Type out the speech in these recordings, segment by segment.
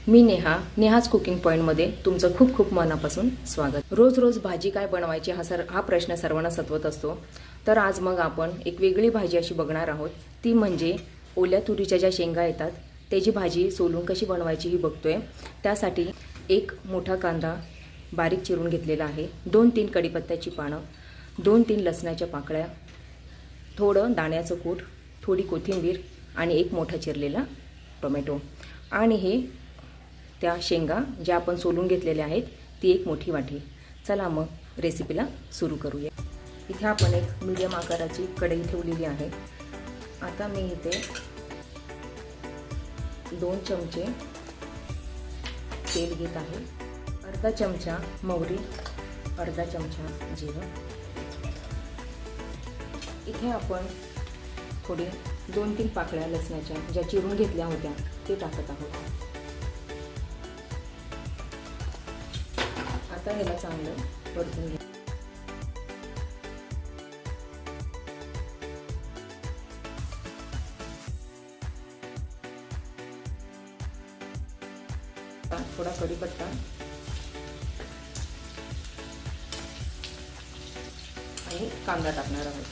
मी Neha's cooking पॉईंटमध्ये तुमचं खूप खूप मनापासून स्वागत। रोज रोज भाजी काय बनवायची हा प्रश्न सर्वांना सतवत असतो। तर आज मग आपण एक वेगळी भाजी अशी बघणार आहोत, ती म्हणजे ओल्या तुरीच्या ज्या शेंगा येतात त्याची भाजी सोलून कशी बनवायची ही बघतोय। त्यासाठी एक मोठा कांदा बारीक चिरून घेतलेला आहे, 2-3 कढीपत्त्याची पानं, 2-3 लसणाच्या पाकळ्या, थोडं दाण्याचं कूट, थोडी कोथिंबीर आणि एक मोठा चिरलेला टोमॅटो आणि हे त्या शेंगा ज्या आपण सोलून घेतलेल्या आहेत ती एक मोठी वाटी। चला मग रेसिपीला सुरू करूया। इथे आपण एक मीडियम आकाराची कढई ठेवलेली आहे। आता मी इथे 2 चमचे तेल घेत आहे, अर्धा चमचा मोहरी, अर्धा चमचा जिरं। इथे आपण थोडी 2-3 पाकळ्या लसणाच्या ज्या चिरून घेतल्या होत्या ते टाकत आहोत। आता ह्याला चांगलं परतून घ्या। थोडा कढीपत्ता आणि कांदा टाकणार आहोत।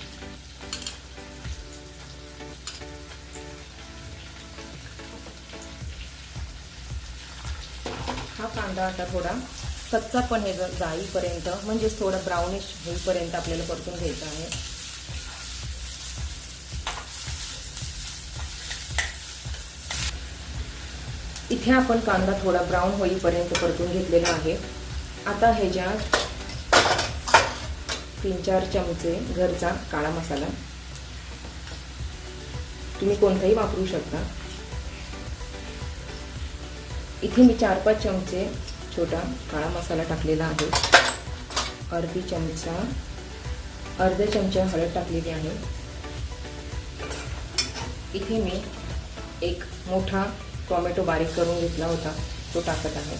हा कांदा आता थोडा कच्चा पण हे जाईपर्यंत म्हणजे थोडा ब्राउनिश होईपर्यंत आपल्याला परतून घ्यायचा आहे। इथे आपण कांदा थोडा ब्राउन होईपर्यंत परतून घेतलेला आहे। आता ह्याच्यात 3-4 चमचे घरचा काळा मसाला, तुम्ही कोणताही वापरू शकता। इथे मी 4-5 चमचे छोटा काळा मसाला टाकलेला आहे, अर्धा चमचा हळद टाकलेली आहे। इथे मी एक मोठा टोमॅटो बारीक करून घेतला होता तो टाकत आहे।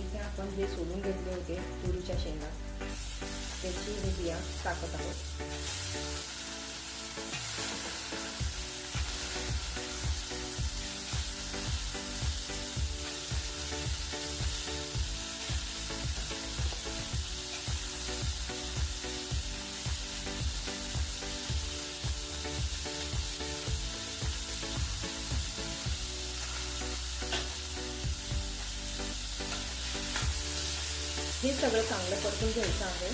इथे आपण जे सोलून घेतले होते तुरीच्या शेंगा त्याची हे बिया टाकत आहोत। हे सगळं चांगलं परतून घ्यायचं आहे।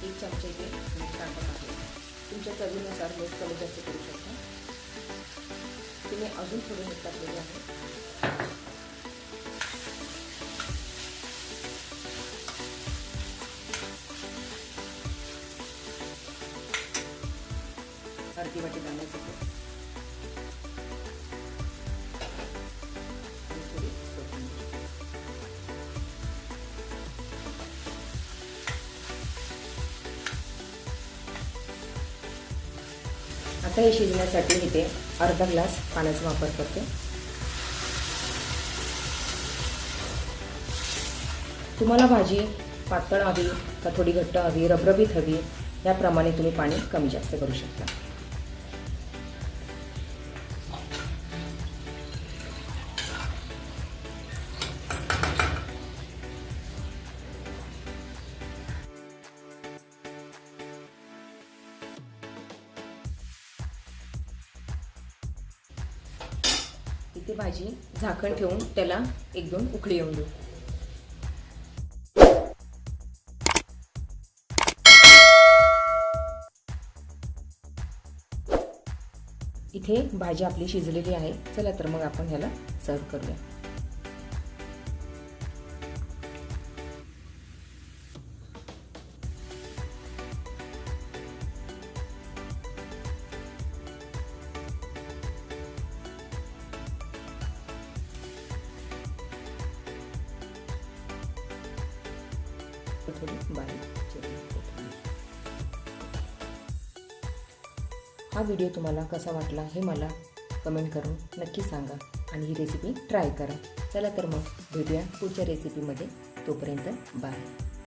एक चमचे मीठ टाकत आहे, तुमच्या चवीनुसार मीठ कमी जास्त करू शकता। तुम्ही अजून थोडे मीठ टाकलेले आहे। अर्धी वाटी दाण्याचं कूट, आता हे शिजण्यासाठी इथे अर्धा ग्लास पाण्याचा वापर करते। तुम्हाला भाजी पातळ हवी का थोडी घट्ट हवी, रबरबीत हवी, याप्रमाणे तुम्ही पाणी कमी जास्त करू शकता। इथे भाजी झाकण ठेवून त्याला 1-2 उकळी येऊन देऊ। इथे भाजी आपली शिजलेली आहे। चला तर मग आपण ह्याला सर्व करूया। थोडी बारीक चिरलेली कोथिंबीर. हा व्हिडिओ तुम्हाला कसा वाटला हे मला कमेंट करून नक्की सांगा आणि ही रेसिपी ट्राय करा. चला तर मग भेटूया पुढच्या रेसिपीमध्ये. तोपर्यंत बाय.